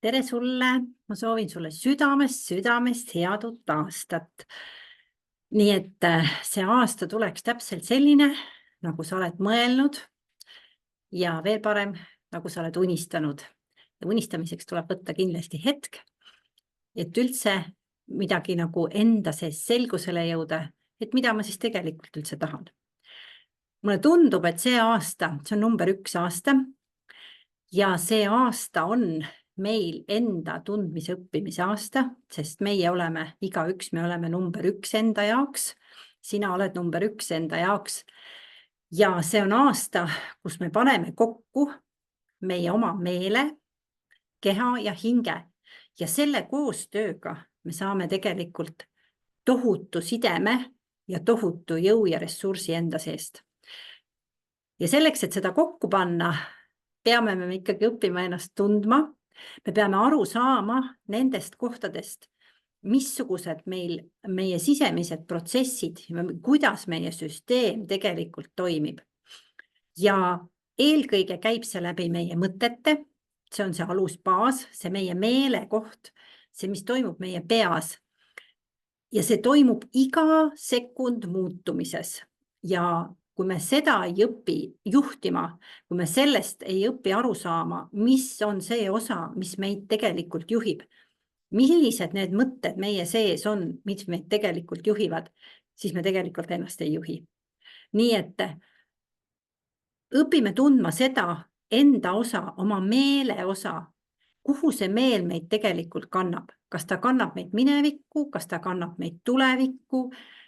Tere sulle, ma soovin sulle südamest head uut aastat. Nii et see aasta tuleks täpselt selline, nagu sa oled mõelnud ja veel parem, nagu sa oled unistanud. Ja unistamiseks tuleb võtta kindlasti hetk, et üldse midagi nagu enda sees selgusele jõuda, et mida ma siis tegelikult üldse tahan. Mulle tundub, et see aasta, see on number 1 aasta ja see aasta on meil enda tundmise õppimise aasta, sest meie oleme, igaüks me oleme number 1 enda jaoks, sina oled number 1 enda jaoks ja see on aasta, kus me paneme kokku meie oma meele, keha ja hinge ja selle koostööga me saame tegelikult tohutu sideme ja tohutu jõu ja ressursi enda seest. Ja selleks, et seda kokku panna, peame me ikkagi õppima ennast tundma. Me peame aru saama nendest kohtadest, missugused meie sisemised protsessid, kuidas meie süsteem tegelikult toimib. Ja eelkõige käib see läbi meie mõtete, see on see alusbaas, see meie meele koht, see, mis toimub meie peas. Ja see toimub iga sekund muutumises ja kui me seda ei õpi juhtima, kui me sellest ei õpi aru saama, mis on see osa, mis meid tegelikult juhib, millised need mõtted meie sees on, mis meid tegelikult juhivad, siis me tegelikult ennast ei juhi. Nii et õpime tundma seda enda osa, oma meele osa, kuhu see meel meid tegelikult kannab. Kas ta kannab meid minevikku, kas ta kannab meid tulevikku,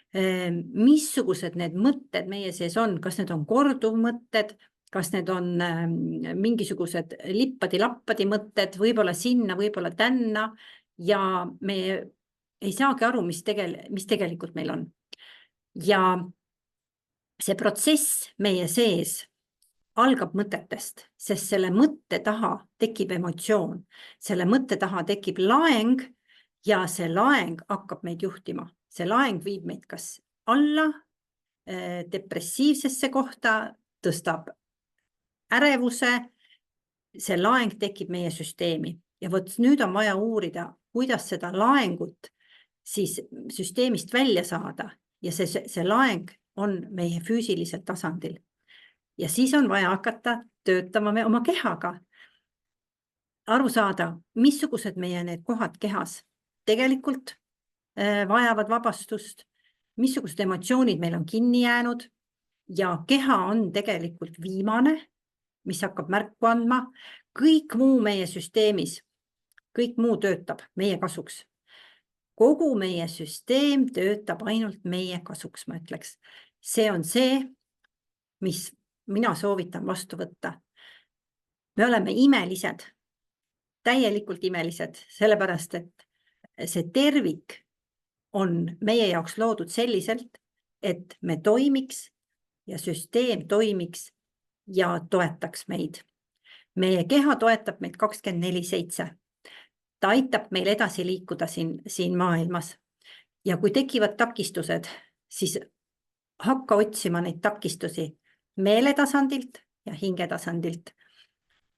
missugused need mõtted meie sees on, kas need on korduvmõtted, kas need on mingisugused lippadi-lappadi mõtted, võib-olla sinna, võib-olla tänna ja me ei saagi aru, mis tegelikult meil on. Ja see protsess meie sees algab mõtetest, sest selle mõtte taha tekib emotsioon, selle mõtte taha tekib laeng ja see laeng hakkab meid juhtima. See laeng viib meid kas alla, depressiivsesse kohta, tõstab ärevuse, see laeng tekib meie süsteemi. Ja võt nüüd on vaja uurida, kuidas seda laengut siis süsteemist välja saada ja see laeng on meie füüsilisel tasandil. Ja siis on vaja hakata töötama me oma kehaga. Aru saada, missugused meie need kohad kehas tegelikult vajavad vabastust, missugused emotsioonid meil on kinni jäänud ja keha on tegelikult viimane, mis hakkab märku andma. Kõik muu meie süsteemis, kõik muu töötab meie kasuks. Kogu meie süsteem töötab ainult meie kasuks, ma ütleks. See on see, mis mina soovitan vastu võtta. Me oleme imelised, täielikult imelised, sellepärast, et see tervik on meie jaoks loodud selliselt, et me toimiks ja süsteem toimiks ja toetaks meid. Meie keha toetab meid 24/7. Ta aitab meil edasi liikuda siin maailmas. Ja kui tekivad takistused, siis hakka otsima neid takistusi meeletasandilt ja hingetasandilt.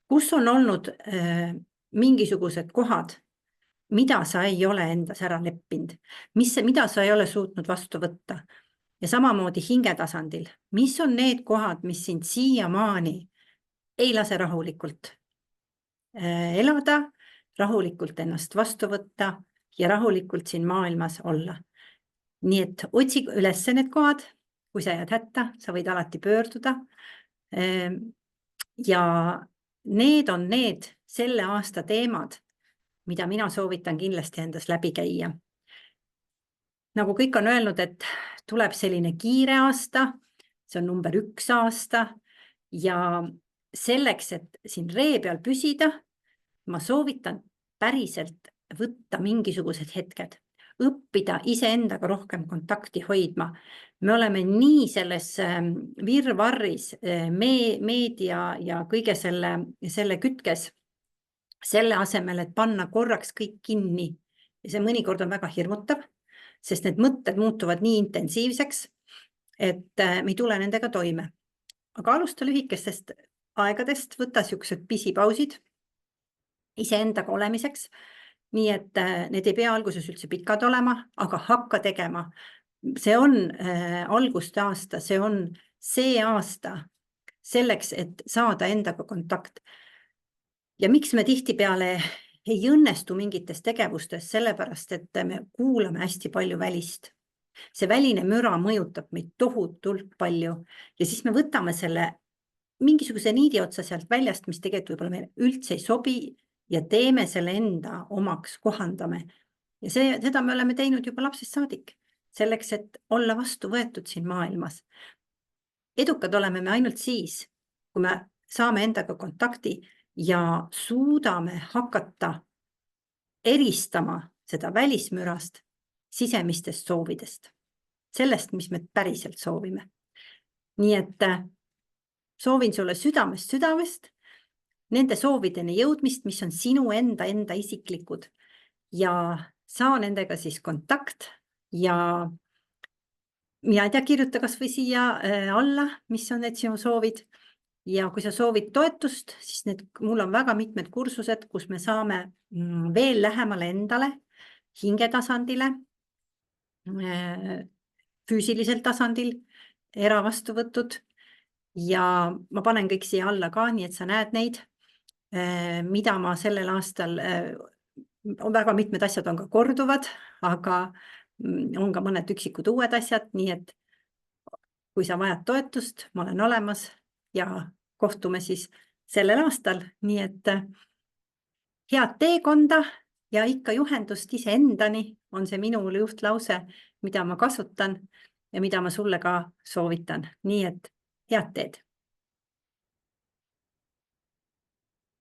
Kus on olnud mingisugused kohad, mida sa ei ole endas ära leppinud, mida sa ei ole suutnud vastu võtta. Ja samamoodi hingetasandil, mis on need kohad, mis sind siiamaani ei lase rahulikult elada, rahulikult ennast vastu võtta ja rahulikult siin maailmas olla. Nii et otsi üles need kohad, kui sa jääd hätta, sa võid alati pöörduda. Ja need on need selle aasta teemad, mida mina soovitan kindlasti endas läbi käia. Nagu kõik on öelnud, et tuleb selline kiire aasta, see on number 1 aasta ja selleks, et siin ree peal püsida, ma soovitan päriselt võtta mingisugused hetked, õppida iseendaga rohkem kontakti hoidma. Me oleme nii selles virvarris meedia ja kõige selle kütkes, selle asemel, et panna korraks kõik kinni. Ja see mõnikord on väga hirmutav, sest need mõtted muutuvad nii intensiivseks, et me ei tule nendega toime. Aga alusta lühikestest aegadest, võta siuksed pisipausid iseendaga olemiseks. Nii et need ei pea alguses üldse pikad olema, aga hakka tegema. See on alguste aasta, see on see aasta selleks, et saada endaga kontakt. Ja miks me tihtipeale ei õnnestu mingites tegevustes, sellepärast, et me kuulame hästi palju välist. See väline müra mõjutab meid tohutult palju ja siis me võtame selle mingisuguse niidi otsa sealt väljast, mis tegelikult võib-olla meile üldse ei sobi ja teeme selle enda omaks, kohandame. Ja seda me oleme teinud juba lapsest saadik, selleks, et olla vastu võetud siin maailmas. Edukad oleme me ainult siis, kui me saame endaga kontakti ja suudame hakata eristama seda välismürast sisemistest soovidest, sellest, mis me päriselt soovime. Nii et soovin sulle südamest nende soovideni jõudmist, mis on sinu enda isiklikud ja saa nendega siis kontakt ja mina ei tea, kirjuta kas või siia alla, mis on need sinu soovid. Ja kui sa soovid toetust, siis mul on väga mitmed kursused, kus me saame veel lähemale endale, hingetasandile, füüsilisel tasandil, eravastuvõtud ja ma panen kõik siia alla ka, nii et sa näed neid, mida ma sellel aastal, väga mitmed asjad on ka korduvad, aga on ka mõned üksikud uued asjad, nii et kui sa vajad toetust, ma olen olemas ja kohtume siis sellel aastal, nii et head teekonda ja ikka juhendust iseendani on see minu juhtlause, mida ma kasutan ja mida ma sulle ka soovitan, nii et head teed!